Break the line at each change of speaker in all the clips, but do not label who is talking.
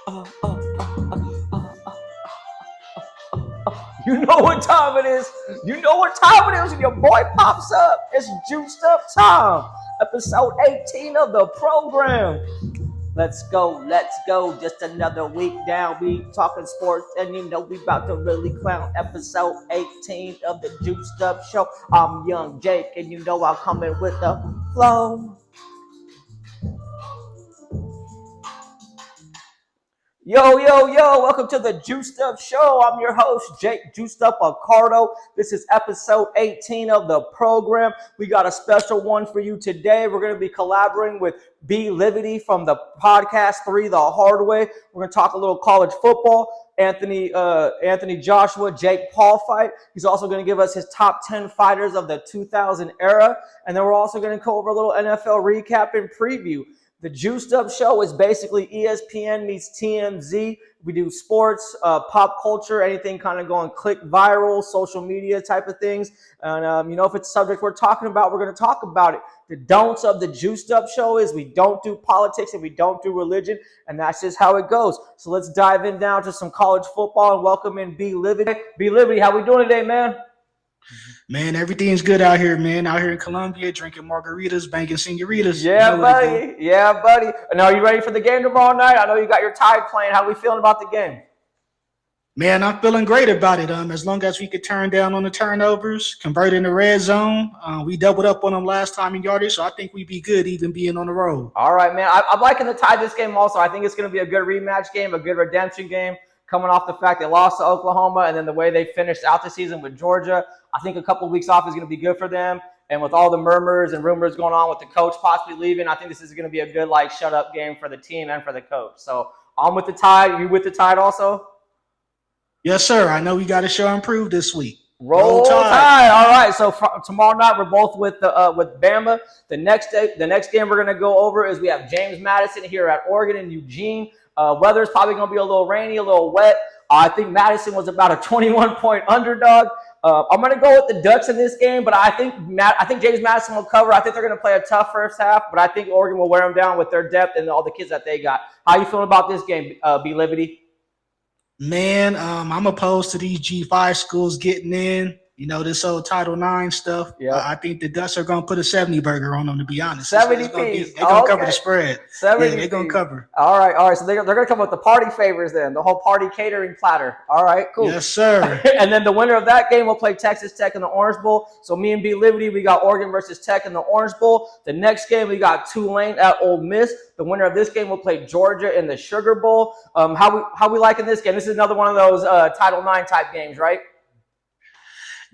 You know what time it is. You know what time it is when your boy pops up. It's juiced up time. Episode 18 of the program. Let's go, let's go. Just another week down. We talking sports, and you know we about to really clown. Episode 18 of the Juiced Up Show. I'm Young Jake, and you know I'm coming with the flow. Yo, yo, yo, welcome to the Juiced Up Show. I'm your host, Jake Juiced Up Accardo. This is episode 18 of the program. We got a special one for you today. We're going to be collaborating with B. Livity from the podcast 3 The Hard Way. We're going to talk a little college football. Anthony Joshua, Jake Paul fight. He's also going to give us his top 10 fighters of the 2000 era. And then we're also going to go over a little NFL recap and preview. The Juiced Up Show is basically ESPN meets TMZ. We do sports, pop culture, anything kind of going click viral, social media type of things. And, if it's a subject we're talking about, we're going to talk about it. The don'ts of the Juiced Up Show is we don't do politics and we don't do religion, and that's just how it goes. So let's dive in down to some college football and welcome in B. Livity. B. Livity, how we doing today, man?
Man, everything's good out here, man. Out here in Columbia, drinking margaritas, banging senoritas.
Yeah, buddy. Yeah, buddy. And are you ready for the game tomorrow night? I know you got your Tide playing. How are we feeling about the game?
Man, I'm feeling great about it. As long as we could turn down on the turnovers, convert in the red zone. We doubled up on them last time in yardage, so I think we'd be good even being on the road.
All right, man. I'm liking the Tide this game also. I think it's going to be a good rematch game, a good redemption game, coming off the fact they lost to Oklahoma and then the way they finished out the season with Georgia. I think a couple of weeks off is going to be good for them. And with all the murmurs and rumors going on with the coach possibly leaving, I think this is going to be a good, shut-up game for the team and for the coach. So I'm with the Tide. You with the Tide also?
Yes, sir. I know we got to show improve this week.
Roll Tide. All right. So tomorrow night we're both with Bama. The next game we're going to go over is we have James Madison here at Oregon and Eugene. Weather's probably going to be a little rainy, a little wet. I think Madison was about a 21-point underdog. I'm going to go with the Ducks in this game, but I think James Madison will cover. I think they're going to play a tough first half, but I think Oregon will wear them down with their depth and all the kids that they got. How you feeling about this game, B. Livity?
Man, I'm opposed to these G5 schools getting in. You know, this old Title IX stuff.
Yeah.
I think the Ducks are going to put a 70 burger on them, to be honest.
70 piece.
They're going to cover the spread.
70
yeah, they're going to cover.
All right. So they're going to come with the party favors then, the whole party catering platter. All right, cool.
Yes, sir.
And then the winner of that game will play Texas Tech in the Orange Bowl. So me and B. Livity, we got Oregon versus Tech in the Orange Bowl. The next game, we got Tulane at Ole Miss. The winner of this game will play Georgia in the Sugar Bowl. How we liking this game? This is another one of those Title IX type games, right?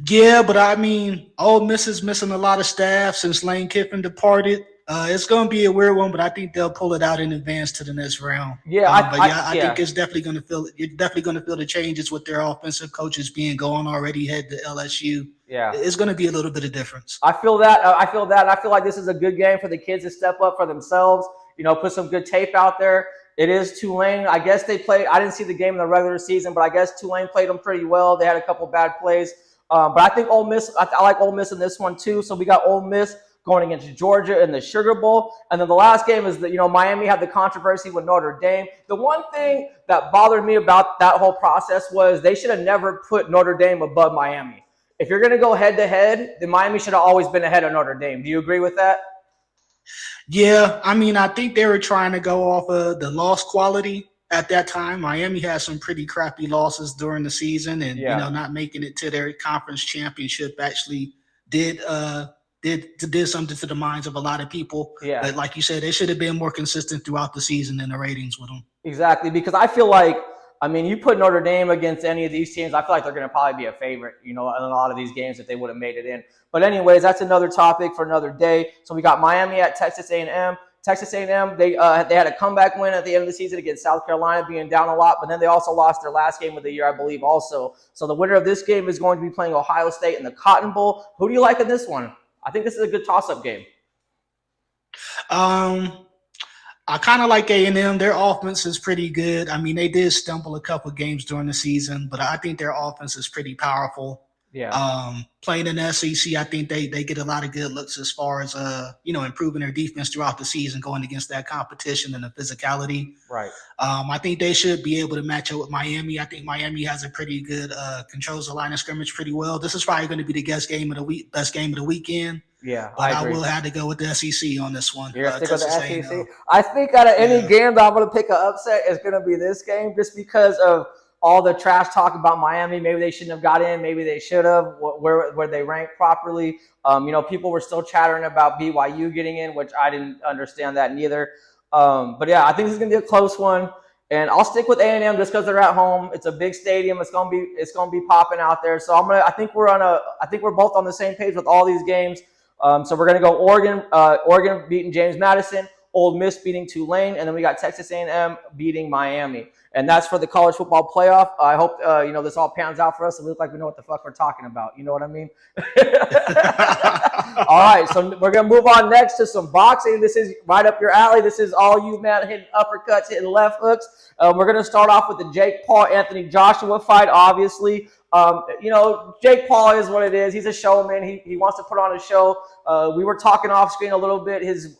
Yeah, but I mean, Ole Miss is missing a lot of staff since Lane Kiffin departed. It's going to be a weird one, but I think they'll pull it out in advance to the next round.
Yeah,
I think it's definitely going to feel. You're definitely going to feel the changes with their offensive coaches being gone already. Head to LSU.
Yeah,
it's going to be a little bit of difference.
I feel that. I feel like this is a good game for the kids to step up for themselves. Put some good tape out there. It is Tulane. I guess they played. I didn't see the game in the regular season, but I guess Tulane played them pretty well. They had a couple bad plays. But I think Ole Miss, I like Ole Miss in this one too. So we got Ole Miss going against Georgia in the Sugar Bowl. And then the last game is that, Miami had the controversy with Notre Dame. The one thing that bothered me about that whole process was they should have never put Notre Dame above Miami. If you're going to go head to head, then Miami should have always been ahead of Notre Dame. Do you agree with that?
Yeah. I mean, I think they were trying to go off of the loss quality. At that time, Miami had some pretty crappy losses during the season, and not making it to their conference championship actually did something to the minds of a lot of people.
Yeah,
but like you said, they should have been more consistent throughout the season in the ratings with them.
Exactly, because I feel like, you put Notre Dame against any of these teams, I feel like they're going to probably be a favorite, in a lot of these games if they would have made it in. But anyways, that's another topic for another day. So we got Miami at Texas A&M. Texas A&M, they had a comeback win at the end of the season against South Carolina, being down a lot, but then they also lost their last game of the year, I believe, also. So the winner of this game is going to be playing Ohio State in the Cotton Bowl. Who do you like in this one? I think this is a good toss-up game.
I kind of like A&M. Their offense is pretty good. I mean, they did stumble a couple games during the season, but I think their offense is pretty powerful. Playing in the SEC, I think they get a lot of good looks as far as improving their defense throughout the season, going against that competition and the physicality.
Right.
I think they should be able to match up with Miami. I think Miami has a pretty good controls the line of scrimmage pretty well. This is probably going to be the best game of the weekend.
Yeah,
but
I agree.
Will have to go with the SEC on this one.
You're gonna stick with the SEC.
A&M.
I think out of any game that I'm gonna pick an upset, it's gonna be this game, just because of all the trash talk about Miami. Maybe they shouldn't have got in. Maybe they should have. Where they ranked properly. People were still chattering about BYU getting in, which I didn't understand that neither. But yeah, I think this is gonna be a close one. And I'll stick with A&M just because they're at home. It's a big stadium. It's gonna be popping out there. So I think we're both on the same page with all these games. So we're gonna go Oregon beating James Madison, Ole Miss beating Tulane, and then we got Texas A&M beating Miami. And that's for the college football playoff. I hope this all pans out for us. So we look like we know what the fuck we're talking about. You know what I mean? All right, so we're gonna move on next to some boxing. This is right up your alley. This is all you, man, hitting uppercuts, hitting left hooks. We're gonna start off with the Jake Paul Anthony Joshua fight. Obviously, Jake Paul is what it is. He's a showman. He wants to put on a show. We were talking off screen a little bit. His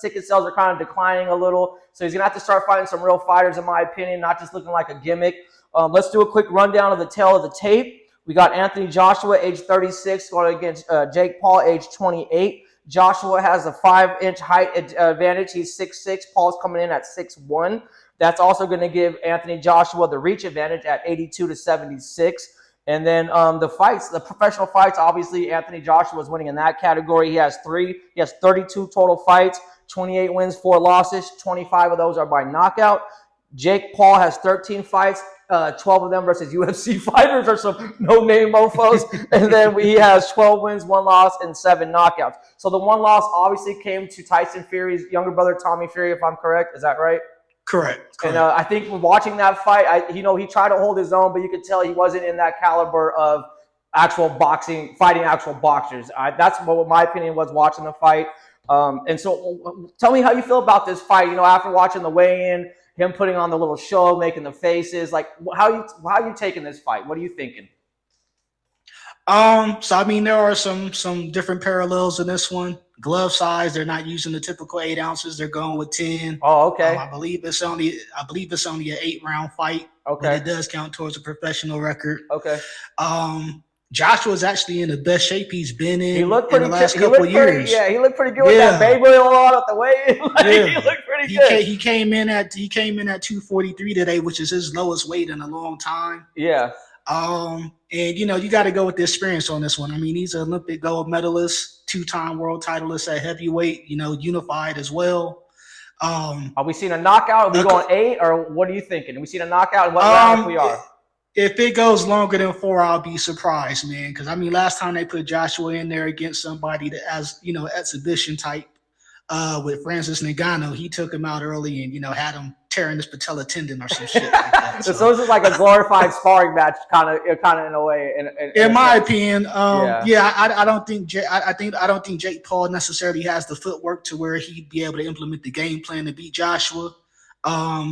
ticket sales are kind of declining a little, so he's gonna have to start fighting some real fighters, in my opinion, not just looking like a gimmick. Let's do a quick rundown of the tail of the tape. We got Anthony Joshua, age 36, going against Jake Paul, age 28. Joshua has a 5-inch height advantage. He's 6'6". Paul's coming in at 6'1". That's also going to give Anthony Joshua the reach advantage at 82 to 76. And then the professional fights, obviously Anthony Joshua is winning in that category. He has 32 total fights, 28 wins, 4 losses. 25 of those are by knockout. Jake Paul has 13 fights, 12 of them versus UFC fighters or some no-name mofos. And then he has 12 wins, 1 loss, and 7 knockouts. So the 1 loss obviously came to Tyson Fury's younger brother, Tommy Fury, if I'm correct. Is that right?
Correct.
And I think watching that fight, he tried to hold his own, but you could tell he wasn't in that caliber of actual boxing, fighting actual boxers. That's what my opinion was watching the fight. And so tell me how you feel about this fight, after watching the weigh-in, him putting on the little show, making the faces. Like, how you taking this fight? What are you thinking?
So I mean, there are some different parallels in this one. Glove size, they're not using the typical 8 ounces. They're going with 10.
Oh, okay.
I believe it's only an 8-round fight.
Okay.
But it does count towards a professional record.
Okay.
Joshua's actually in the best shape he's been in
the
last couple of years.
He looked pretty good with that baby oil on at the weigh-in. He looked pretty good.
He came in at 243 today, which is his lowest weight in a long time.
Yeah.
And you got to go with the experience on this one. I mean, he's an Olympic gold medalist, 2-time world titleist at heavyweight, unified as well.
Are we seeing a knockout? Are we going 8, or what are you thinking? Are we seeing a knockout? And what round if we are?
If it goes longer than 4, I'll be surprised, man. Because I mean, last time they put Joshua in there against somebody that has, exhibition type with Francis Ngannou, he took him out early and had him tearing his patella tendon or some shit like that.
So this is like a glorified sparring match, kind of in a way.
In my opinion, I don't think Jake Paul necessarily has the footwork to where he'd be able to implement the game plan to beat Joshua.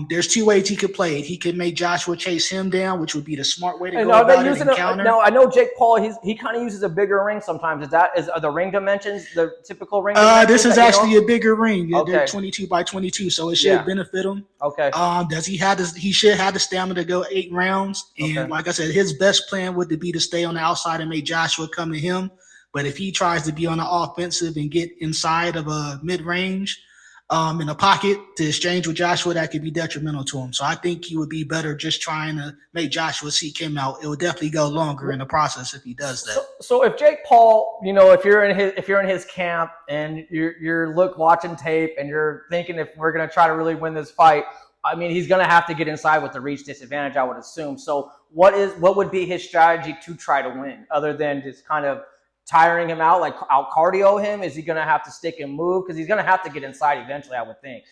There's 2 ways he could play it. He could make Joshua chase him down, which would be the smart way to go about it and counter.
No, I know Jake Paul. He kind of uses a bigger ring sometimes. Are the ring dimensions the typical ring?
This is actually a bigger ring.
Okay.
They're 22 by 22, so it should benefit him.
Okay.
He should have the stamina to go 8 rounds. And like I said, his best plan would be to stay on the outside and make Joshua come to him. But if he tries to be on the offensive and get inside of a mid-range, in a pocket to exchange with Joshua, that could be detrimental to him. So I think he would be better just trying to make Joshua seek him out. It would definitely go longer in the process if he does that.
So if Jake Paul, if you're in his camp and you're watching tape and you're thinking if we're gonna try to really win this fight, I mean he's gonna have to get inside with the reach disadvantage, I would assume. So what would be his strategy to try to win, other than just kind of tiring him out, like out cardio him? Is he going to have to stick and move? Because he's going to have to get inside eventually, I would think.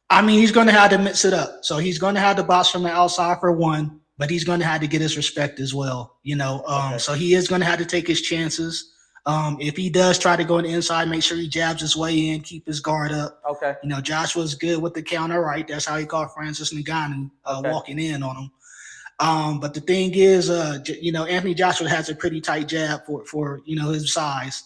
I mean, he's going to have to mix it up. So he's going to have to box from the outside for one, but he's going to have to get his respect as well. So he is going to have to take his chances. If he does try to go on the inside, make sure he jabs his way in, keep his guard up.
Okay.
Joshua's good with the counter, right? That's how he caught Francis Ngannou walking in on him. But the thing is, Anthony Joshua has a pretty tight jab for his size.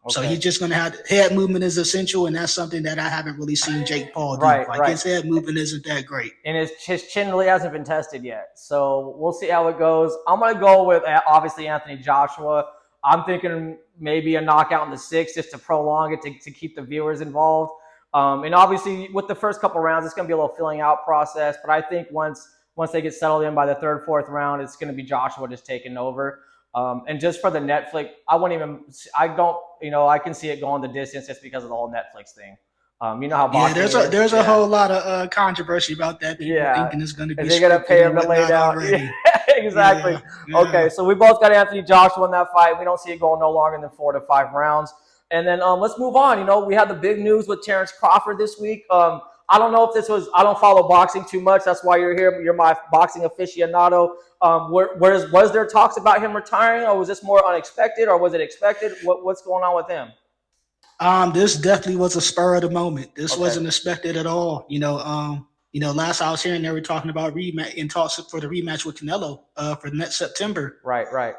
So
Okay.
he's just going to have head movement is essential, and that's something that I haven't really seen Jake Paul do.
Right,
Like
right.
his head movement isn't that great.
And his chin really hasn't been tested yet. So we'll see how it goes. I'm going to go with obviously Anthony Joshua. I'm thinking maybe a knockout in the 6th just to prolong it to keep the viewers involved. And obviously with the first couple rounds, it's going to be a little filling out process. But I think once they get settled in by the 3rd, 4th round, it's going to be Joshua just taking over. And just for the Netflix, I can see it going the distance just because of the whole Netflix thing. You know how boxing
there's a whole lot of controversy about that. People thinking it's going to be.
Is they going to pay him to lay down? Yeah, exactly. Yeah. Okay, so we both got Anthony Joshua in that fight. We don't see it going no longer than 4 to 5 rounds. And then let's move on. We had the big news with Terrence Crawford this week. I don't know if this was. I don't follow boxing too much. That's why you're here. You're my boxing aficionado. Was there talks about him retiring, or was this more unexpected, or was it expected? What's going on with him?
This definitely was a spur of the moment. This wasn't expected at all. Last I was hearing, they were talking about rematch in talks for the rematch with Canelo for next September.
Right.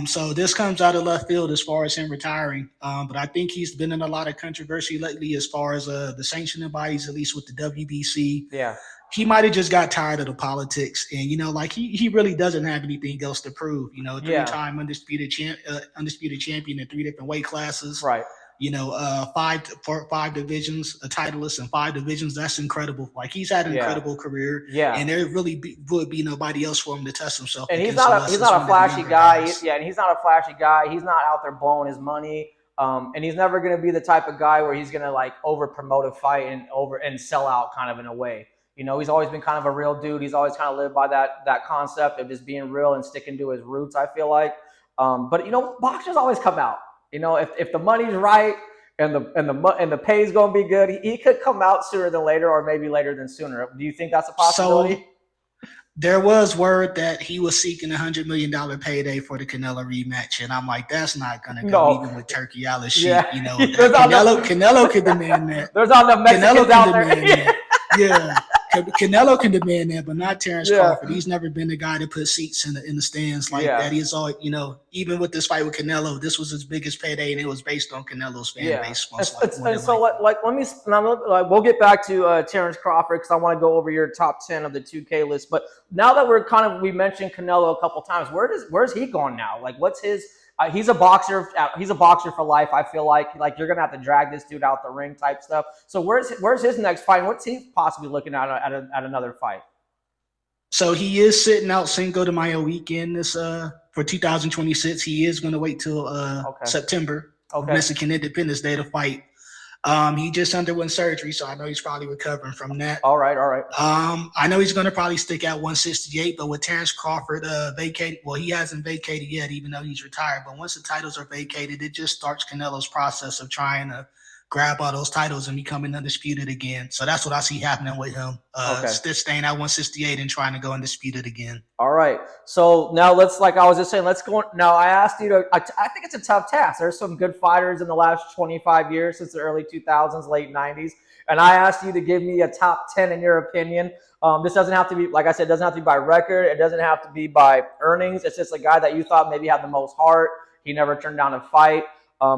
So this comes out of left field as far as him retiring. But I think he's been in a lot of controversy lately as far as the sanctioning bodies, at least with the WBC.
Yeah.
He might have just got tired of the politics, and he really doesn't have anything else to prove. Three-time undisputed champion in 3 different weight classes.
Right.
5 divisions, a titleist in 5 divisions. That's incredible. Like he's had an incredible career.
Yeah.
And there really would be nobody else for him to test himself.
And he's not a flashy guy. And he's not a flashy guy. He's not out there blowing his money. And he's never going to be the type of guy where he's going to like over promote a fight and sell out kind of in a way. He's always been kind of a real dude. He's always kind of lived by that concept of just being real and sticking to his roots, I feel like. But boxers always come out. If the money's right and the pay's going to be good, he could come out sooner than later, or maybe later than sooner. Do you think that's a possibility?
So, there was word that he was seeking $100 million payday for the Canelo rematch, and I'm like, that's not going to go even with Turkey Alice shit.
Yeah.
Canelo can demand that.
There's not enough Mexicans out there.
Yeah. Canelo can demand that, but not Terrence Crawford. He's never been the guy to put seats in the stands like that. He's all, even with this fight with Canelo, this was his biggest payday, and it was based on Canelo's fan base.
We'll get back to Terrence Crawford because I want to go over your top 10 of the 2K list. But now that we mentioned Canelo a couple times, where's he going now? Like, what's his? He's a boxer. He's a boxer for life. I feel like you're gonna have to drag this dude out the ring type stuff. So where's his next fight? What's he possibly looking at another fight?
So he is sitting out Cinco de Mayo weekend for 2026. He is going to wait till September, Mexican Independence Day to fight. He just underwent surgery, so I know he's probably recovering from that.
All right.
I know he's going to probably stick at 168, but with Terrence Crawford vacated, well, he hasn't vacated yet, even though he's retired. But once the titles are vacated, it just starts Canelo's process of trying to grab all those titles and becoming undisputed again. So that's what I see happening with him. Staying at 168 and trying to go undisputed again.
All right. So now let's go. Now I asked you I think it's a tough task. There's some good fighters in the last 25 years since the early 2000s, late 90s. And I asked you to give me a top 10 in your opinion. This doesn't have to be, like I said, it doesn't have to be by record. It doesn't have to be by earnings. It's just a guy that you thought maybe had the most heart. He never turned down a fight.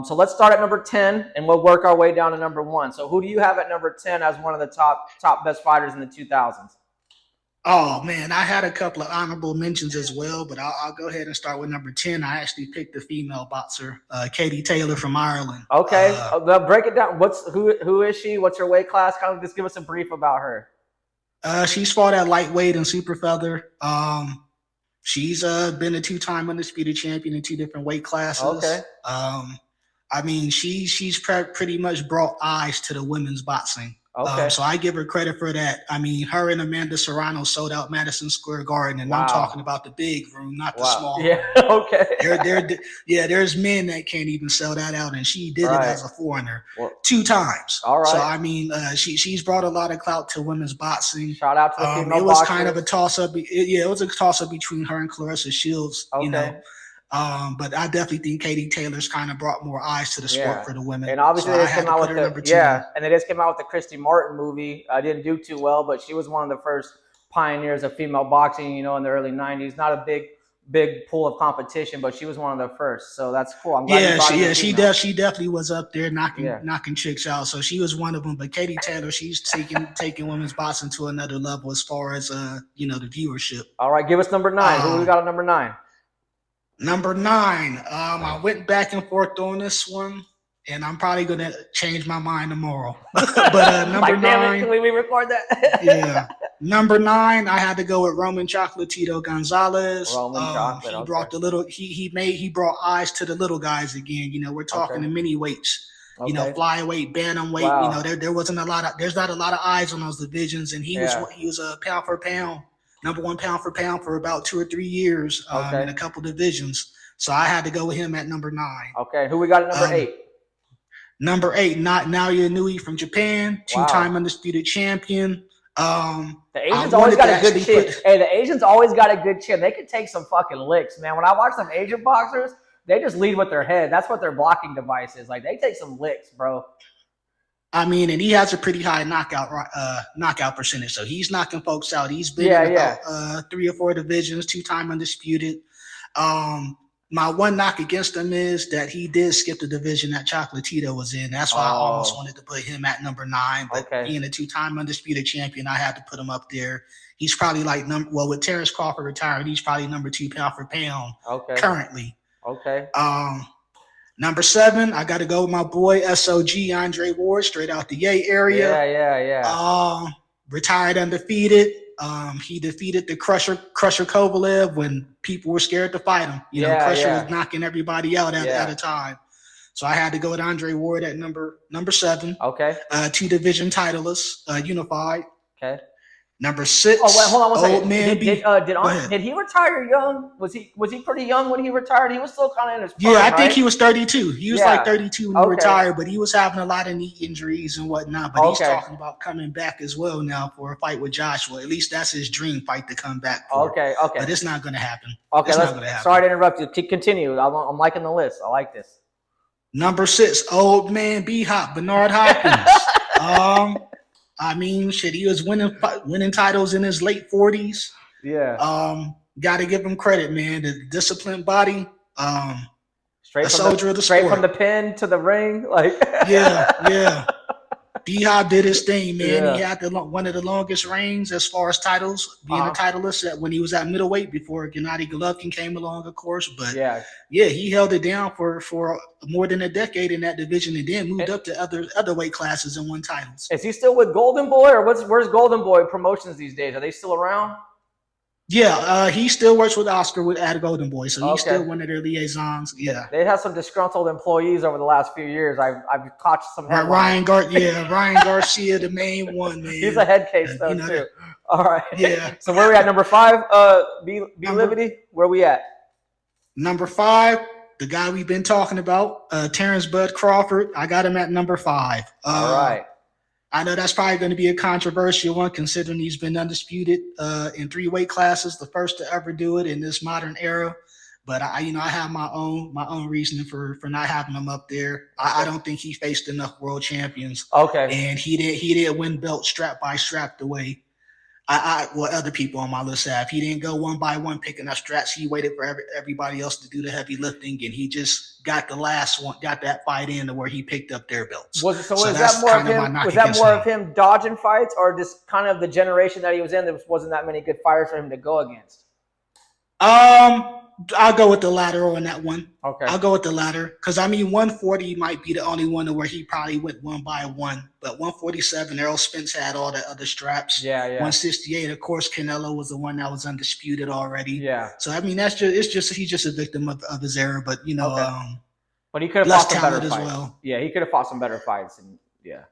So let's start at number 10, and we'll work our way down to number 1. So who do you have at number 10 as one of the top best fighters in the 2000s?
Oh, man, I had a couple of honorable mentions as well, but I'll go ahead and start with number 10. I actually picked the female boxer, Katie Taylor from Ireland.
Okay, break it down. Who is she? What's her weight class? Kind of just give us a brief about her.
She's fought at lightweight and super feather. She's been a 2-time undisputed champion in 2 different weight classes.
Okay.
I mean, she's pretty much brought eyes to the women's boxing.
Okay.
So I give her credit for that. I mean, her and Amanda Serrano sold out Madison Square Garden, and I'm talking about the big room, not the small room.
Yeah, okay.
There's men that can't even sell that out, and she did it as a foreigner 2 times.
All right.
So, I mean, she's brought a lot of clout to women's boxing.
Shout out to the female
It was
boxers.
kind of a toss-up. It was a toss-up between her and Clarissa Shields, but I definitely think Katie Taylor's kind of brought more eyes to the sport for the women.
And obviously,
so
they just came out with and they just came out with the Christy Martin movie. I didn't do too well, but she was one of the first pioneers of female boxing, you know, in the early 90s. Not a big pool of competition, but she was one of the first. So that's cool. I'm glad you brought in a female.
She definitely was up there knocking chicks out. So she was one of them. But Katie Taylor, she's taking women's boxing to another level as far as you know, the viewership.
All right, give us number 9. Who we got at number 9?
Number 9. I went back and forth on this one, and I'm probably gonna change my mind tomorrow. But number 9.
Damn it, can we record that?
Yeah. Number 9, I had to go with Roman Chocolatito Gonzalez.
Chocolate.
He brought the little. He brought eyes to the little guys again. You know, we're talking the mini weights. You know, flyweight, bantamweight. Wow. You know, there wasn't a lot of. There's not a lot of eyes on those divisions, and he was a pound for pound, number 1 pound for pound for about 2 or 3 years in a couple divisions. So I had to go with him at number 9.
Okay, who we got at number 8?
Number 8, Naoya Inoue from Japan, 2-time undisputed champion.
The Asians always got a good chin. Hey, the Asians always got a good chin. They can take some fucking licks, man. When I watch some Asian boxers, they just lead with their head. That's what their blocking device is. Like, they take some licks, bro.
I mean, and he has a pretty high knockout percentage. So he's knocking folks out. He's been in about 3 or 4 divisions, 2-time undisputed. My one knock against him is that he did skip the division that Chocolatito was in. That's why I almost wanted to put him at number 9. But being a 2-time undisputed champion, I had to put him up there. He's probably like with Terrence Crawford retired, he's probably number 2 pound for pound currently.
Okay.
Number 7, I got to go with my boy SOG Andre Ward, straight out the Yay area.
Yeah.
Retired undefeated. He defeated the Crusher Kovalev when people were scared to fight him. You know, Crusher was knocking everybody out at a time. So I had to go with Andre Ward at number 7.
Okay.
2 division titleists, unified.
Okay.
Number 6.
Oh wait, hold on 1 second.
Man,
did he retire young? Was he pretty young when he retired? He was still kind of in his prime,
I think he was 32. He was like 32 when he retired, but he was having a lot of knee injuries and whatnot. But he's talking about coming back as well now for a fight with Joshua. At least that's his dream fight to come back for.
Okay.
But it's not going to happen.
Okay, sorry to interrupt you. Continue. I'm liking the list. I like this.
Number 6, old man B-Hop, Bernard Hopkins. I mean, shit, he was winning titles in his late 40s.
Yeah.
Got to give him credit, man. The disciplined body.
Straight from the pen to the ring, like.
Yeah. B-Hop did his thing, man. Yeah. He had one of the longest reigns as far as titles, being a titleist when he was at middleweight before Gennady Golovkin came along, of course. But he held it down for more than a decade in that division, and then moved up to other weight classes and won titles.
Is he still with Golden Boy, or where's Golden Boy Promotions these days? Are they still around?
Yeah, he still works with Oscar at Golden Boy, so he's still one of their liaisons. Yeah,
they have some disgruntled employees over the last few years. I've caught some
headlines. Ryan Garcia, the main one, man.
He's a head case though too. All right.
Yeah.
So where are we at? Number 5, B Liberty. Where are we at?
Number 5, the guy we've been talking about, Terrence Bud Crawford. I got him at number 5.
All right.
I know that's probably going to be a controversial one, considering he's been undisputed in 3 weight classes, the first to ever do it in this modern era. But I have my own reasoning for not having him up there. I don't think he faced enough world champions.
Okay.
And he didn't win belts strap by strap the way what other people on my list have. He didn't go one by one picking up straps. He waited for everybody else to do the heavy lifting, and he just got that fight in to where he picked up their belts.
Was that more of him dodging fights, or just kind of the generation that he was in, there wasn't that many good fighters for him to go against?
I'll go with the latter on that one.
Okay.
I'll go with the latter because, 140 might be the only one where he probably went one by one. But 147, Errol Spence had all the other straps.
Yeah.
168, of course, Canelo was the one that was undisputed already.
Yeah.
So, he's just a victim of his era. But,
but he could have fought some better fights.
Well.
Yeah, he could have fought some better fights. And
Yeah.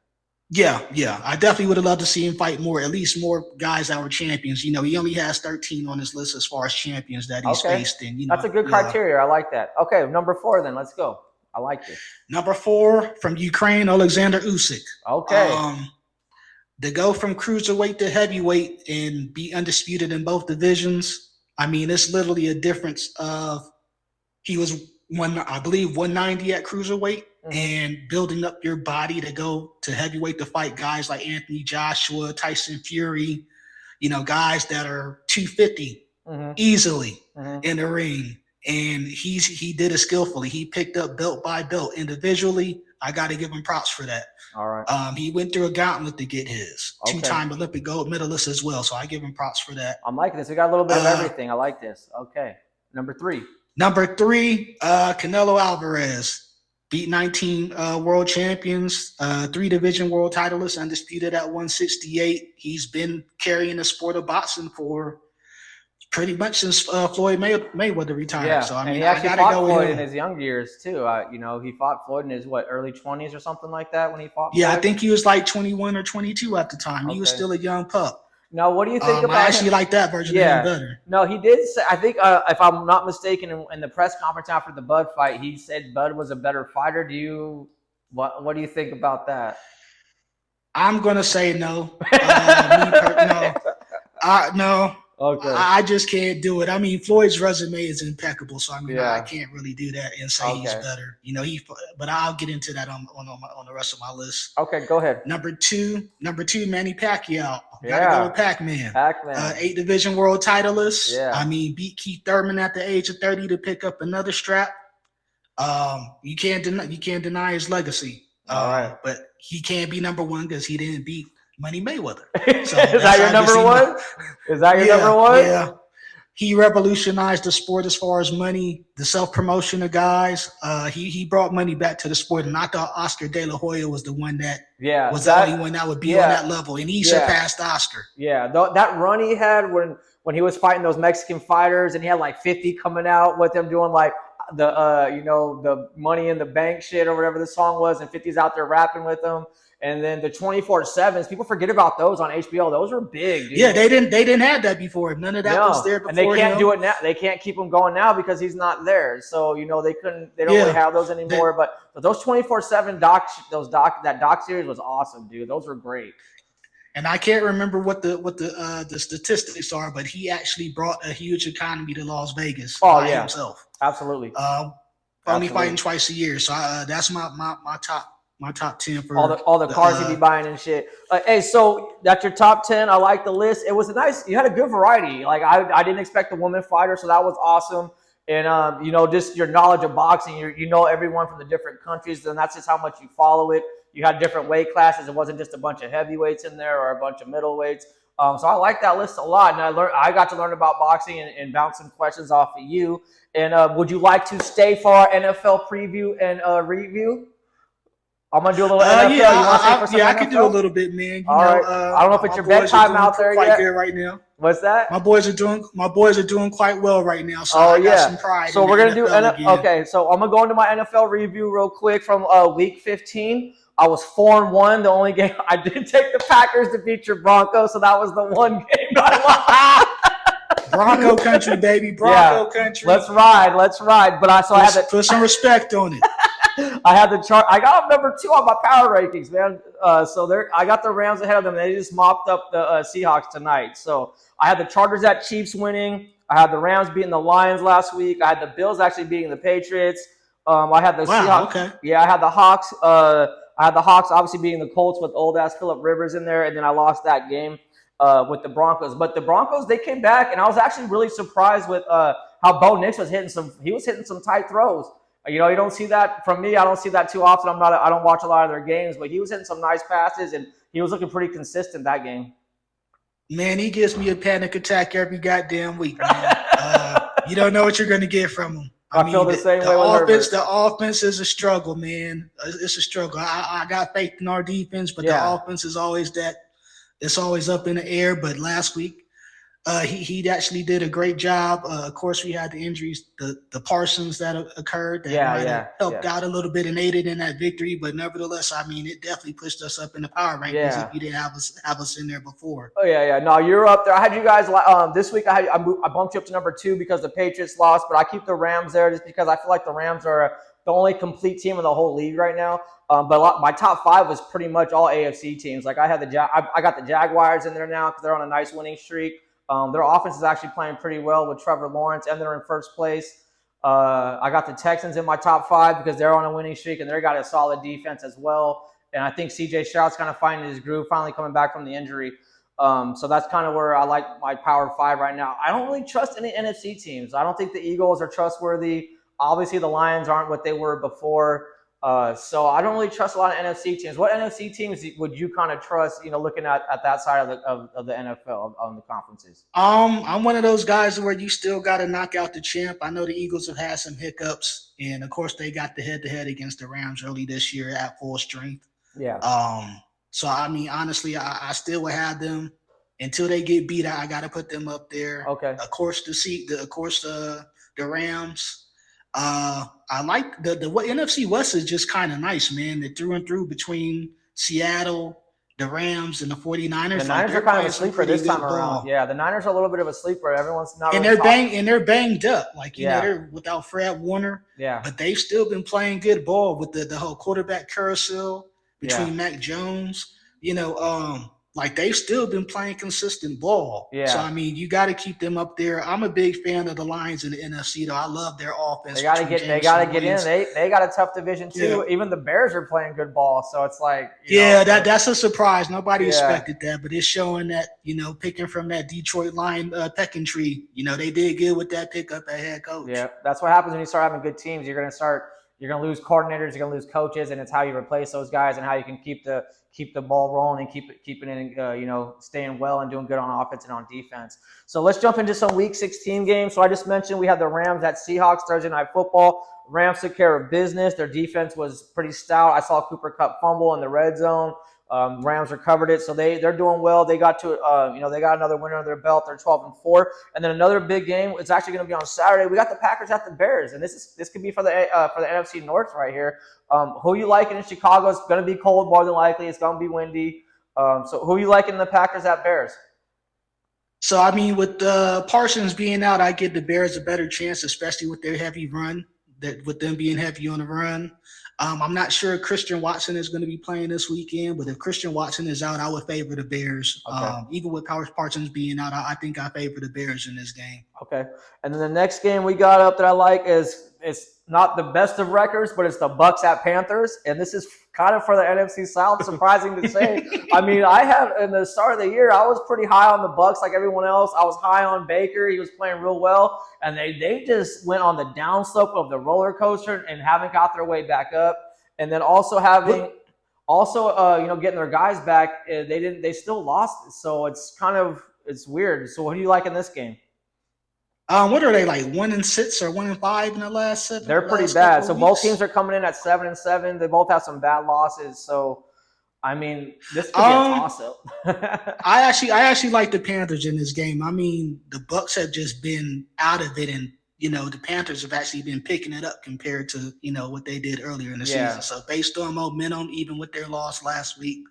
I definitely would have loved to see him fight at least more guys that were champions. He only has 13 on his list as far as champions that he's faced. And,
that's a good criteria. I like that. Okay, number 4 then. Let's go. I like this.
Number 4 from Ukraine, Alexander Usyk.
Okay.
To go from cruiserweight to heavyweight and be undisputed in both divisions, it's literally a difference of he was 190 at cruiserweight. Mm-hmm. And building up your body to go to heavyweight to fight guys like Anthony Joshua, Tyson Fury, guys that are 250 easily in the ring. And he did it skillfully. He picked up belt by belt individually. I got to give him props for that.
All right.
He went through a gauntlet to get his. Two-time Olympic gold medalist as well. So I give him props for that.
I'm liking this. We got a little bit of everything. I like this. Okay. Number three,
Canelo Alvarez. Beat 19 world champions, 3 division world titleists, undisputed at 168. He's been carrying the sport of boxing for pretty much since Floyd Mayweather retired.
Yeah,
so I mean,
and he actually fought Floyd in his young years too. He fought Floyd in his early 20s or something like that when he fought.
Yeah,
Floyd?
I think he was like 21 or 22 at the time. He was still a young pup.
Now, what do you think about
I actually like that version of him better.
No, he did say, I think, if I'm not mistaken, in the press conference after the Bud fight, he said Bud was a better fighter. What do you think about that?
I'm going to say no. No.
Okay.
I just can't do it. I mean, Floyd's resume is impeccable, so I mean, I can't really do that and say he's better. But I'll get into that on the rest of my list.
Okay, go ahead.
Number two, Manny Pacquiao. Gotta go with Pac-Man. 8 division world titleist.
Yeah.
I mean, beat Keith Thurman at the age of 30 to pick up another strap. You can't deny his legacy.
All right.
But he can't be number one because he didn't beat Money Mayweather.
So is that your number one? Is that your number one?
Yeah. He revolutionized the sport as far as money, the self-promotion of guys. He brought money back to the sport, and I thought Oscar De La Hoya was the one that was the only one that would be on that level, and he surpassed Oscar.
Yeah, that run he had when he was fighting those Mexican fighters, and he had like 50 coming out with him doing like the Money in the Bank shit or whatever the song was, and 50's out there rapping with them. And then the 24/7s, people forget about those on HBO. Those were big, dude.
Yeah, they didn't have that before. None of that was there before.
And they can't do it now. They can't keep him going now because he's not there. So they don't really have those anymore. But those 24/7 that doc series was awesome, dude. Those were great.
And I can't remember what the statistics are, but he actually brought a huge economy to Las Vegas by himself.
Absolutely.
Only fighting twice a year. So that's my top 10 for
all the cars he'd be buying and shit. Hey, so that's your top 10. I like the list. It was you had a good variety. Like I didn't expect a woman fighter, so that was awesome. And just your knowledge of boxing, you know everyone from the different countries, and that's just how much you follow it. You had different weight classes. It wasn't just a bunch of heavyweights in there or a bunch of middleweights. So I like that list a lot, and I got to learn about boxing and bounce some questions off of you. And would you like to stay for our NFL preview and review? I'm gonna do a little NFL.
I can do a little bit, man.
All right. I don't know if it's your bedtime out there yet.
Good right now.
What's that?
My boys are doing quite well right now. So I got some pride.
So we're gonna do okay. So I'm gonna go into my NFL review real quick from week 15. I was 4-1. The only game I did take the Packers to beat your Broncos, so that was the one game I lost.
Bronco country, baby. Bronco country.
Let's ride. But I had to
put some respect on it.
I had the chart. I got up number 2 on my power rankings, man. I got the Rams ahead of them. They just mopped up the Seahawks tonight. So I had the Chargers at Chiefs winning. I had the Rams beating the Lions last week. I had the Bills actually beating the Patriots. I had the Seahawks. Okay. Yeah, I had the Hawks. I had the Hawks obviously beating the Colts with old ass Phillip Rivers in there, and then I lost that game with the Broncos. But the Broncos, they came back, and I was actually really surprised with how Bo Nix was hitting some tight throws. You don't see that from me. I don't see that too often. I don't watch a lot of their games, but he was hitting some nice passes, and he was looking pretty consistent that game.
Man, he gives me a panic attack every goddamn week, man. You don't know what you're going to get from him.
I feel the same way.
The offense is a struggle, man. It's a struggle. I got faith in our defense, but the offense is always it's always up in the air. But last week, he actually did a great job. Of course, we had the injuries, the Parsons that occurred that helped out a little bit and aided in that victory. But nevertheless, I mean, it definitely pushed us up in the power rankings if you didn't have us in there before.
Oh yeah. No, you're up there. I had you guys this week. I bumped you up to number 2 because the Patriots lost, but I keep the Rams there just because I feel like the Rams are the only complete team in the whole league right now. But my top 5 was pretty much all AFC teams. Like I had I got the Jaguars in there now because they're on a nice winning streak. Their offense is actually playing pretty well with Trevor Lawrence, and they're in first place. I got the Texans in my top 5 because they're on a winning streak, and they got a solid defense as well. And I think C.J. Stroud's kind of finding his groove, finally coming back from the injury. So that's kind of where I like my Power 5 right now. I don't really trust any NFC teams. I don't think the Eagles are trustworthy. Obviously, the Lions aren't what they were before. So I don't really trust a lot of NFC teams. What NFC teams would you kind of trust, looking at that side of the NFL, on the conferences?
I'm one of those guys where you still got to knock out the champ. I know the Eagles have had some hiccups, and of course they got the head-to-head against the Rams early this year at full strength.
Yeah.
So I mean, honestly, I still would have them until they get beat. I got to put them up there.
Okay.
Of course, the Rams. I like the what NFC West is just kind of nice, man. They're through and through between Seattle, the Rams, and the 49ers.
The Niners are kind of a sleeper this time around. Yeah, the Niners are a little bit of a sleeper. Everyone's not.
And
really
they're banged up. Like they're without Fred Warner.
Yeah.
But they've still been playing good ball with the whole quarterback carousel between Mac Jones. Like they've still been playing consistent ball.
Yeah.
So I mean, you got to keep them up there. I'm a big fan of the Lions in the NFC, though. I love their offense.
They got to get in. They got a tough division too. Yeah. Even the Bears are playing good ball. So it's like
that's a surprise. Nobody expected that, but it's showing that picking from that Detroit Lion pecking tree. They did good with that pickup at head coach.
Yeah, that's what happens when you start having good teams. You're going to lose coordinators, you're going to lose coaches, and it's how you replace those guys and how you can keep the ball rolling and keep it in, staying well and doing good on offense and on defense. So let's jump into some Week 16 games. So I just mentioned we had the Rams at Seahawks Thursday Night Football. Rams took care of business. Their defense was pretty stout. I saw Cooper Kupp fumble in the red zone. Rams recovered it, so they're doing well. They got to they got another winner under their belt. They're 12-4, and then another big game. It's actually going to be on Saturday. We got the Packers at the Bears, and this could be for the NFC North right here. Who you liking in Chicago? It's going to be cold more than likely. It's going to be windy. So who you liking the Packers at Bears?
So I mean, with Parsons being out, I give the Bears a better chance, especially with their heavy run. With them being heavy on the run. I'm not sure Christian Watson is going to be playing this weekend, but if Christian Watson is out, I would favor the Bears. Okay. Even with Parsons being out, I think I favor the Bears in this game.
Okay. And then the next game we got up that I like is it's not the best of records, but it's the Bucs at Panthers. And this is kind of for the NFC South, surprising to say. I mean, in the start of the year, I was pretty high on the Bucs like everyone else. I was high on Baker. He was playing real well. And they just went on the downslope of the roller coaster and haven't got their way back up. And then also getting their guys back, they still lost. So it's weird. So what do you like in this game?
What are they, like 1-6 or 1-5 in the last 7?
They're pretty bad. So both teams are coming in at 7-7. They both have some bad losses. So I mean, this could be a toss-up.
I actually like the Panthers in this game. I mean, the Bucs have just been out of it, and the Panthers have actually been picking it up compared to what they did earlier in the season. So based on momentum, even with their loss last week,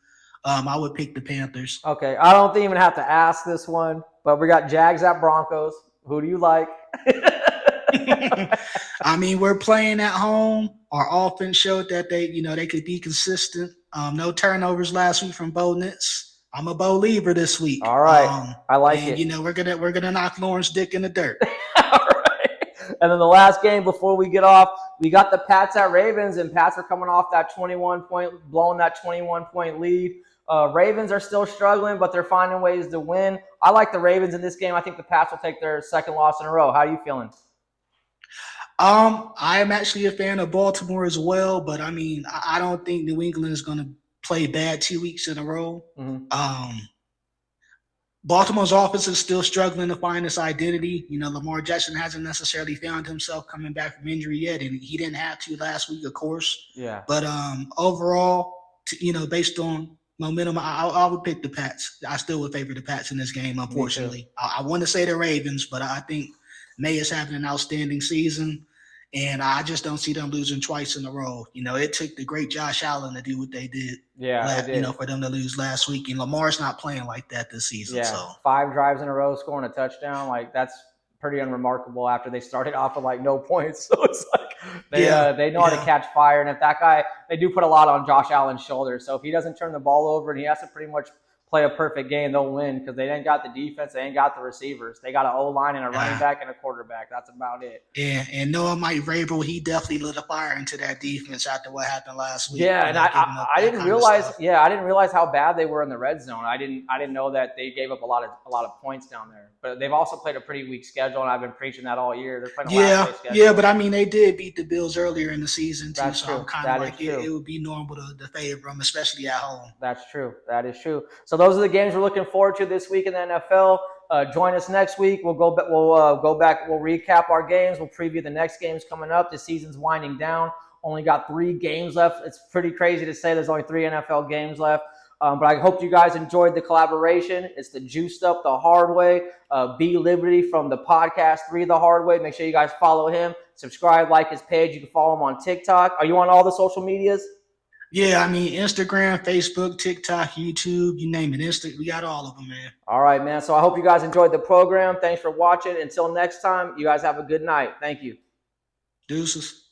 I would pick the Panthers.
Okay, I don't even have to ask this one, but we got Jags at Broncos. Who do you like?
I mean, we're playing at home. Our offense showed that they could be consistent. No turnovers last week from Bo Nix. I'm a Bo Lever this week.
All right, I like it.
We're gonna knock Lawrence Dick in the dirt.
All right. And then the last game before we get off, we got the Pats at Ravens, and Pats are coming off that 21-point lead. Ravens are still struggling, but they're finding ways to win. I like the Ravens in this game. I think the Pats will take their second loss in a row. How are you feeling?
I am actually a fan of Baltimore as well, but I mean, I don't think New England is going to play bad 2 weeks in a row. Mm-hmm. Baltimore's offense is still struggling to find its identity. Lamar Jackson hasn't necessarily found himself coming back from injury yet, and he didn't have to last week, of course.
Yeah.
But overall, based on momentum, I would pick the Pats. I still would favor the Pats in this game, unfortunately. I want to say the Ravens, but I think May is having an outstanding season, and I just don't see them losing twice in a row. It took the great Josh Allen to do what they did.
Yeah,
for them to lose last week. And Lamar's not playing like that this season.
Yeah,
so
5 drives in a row, scoring a touchdown. Like, that's pretty unremarkable after they started off with like no points. So it's like they know how to catch fire. And if that guy, they do put a lot on Josh Allen's shoulders. So if he doesn't turn the ball over and he has to pretty much play a perfect game, they'll win because they ain't got the defense, they ain't got the receivers. They got an O-line and a running back and a quarterback. That's about it.
And knowing Mike Vrabel, he definitely lit a fire into that defense after what happened last week.
Yeah, and I didn't realize. Yeah, I didn't realize how bad they were in the red zone. I didn't know that they gave up a lot of points down there. But they've also played a pretty weak schedule, and I've been preaching that all year. They're playing a last-day schedule.
Yeah, but I mean they did beat the Bills earlier in the season too.
That's
so
true.
I'm kind of like it would be normal to favor them, especially at home.
That's true. That is true. So those are the games we're looking forward to this week in the NFL. Join us next week. We'll go back. We'll recap our games. We'll preview the next games coming up. The season's winding down. Only got 3 games left. It's pretty crazy to say there's only 3 NFL games left. But I hope you guys enjoyed the collaboration. It's the Juiced Up the Hard Way. B Liberty from the podcast 3 the Hard Way. Make sure you guys follow him. Subscribe, like his page. You can follow him on TikTok. Are you on all the social medias?
Yeah, I mean, Instagram, Facebook, TikTok, YouTube, you name it. We got all of them, man.
All right, man. So I hope you guys enjoyed the program. Thanks for watching. Until next time, you guys have a good night. Thank you.
Deuces.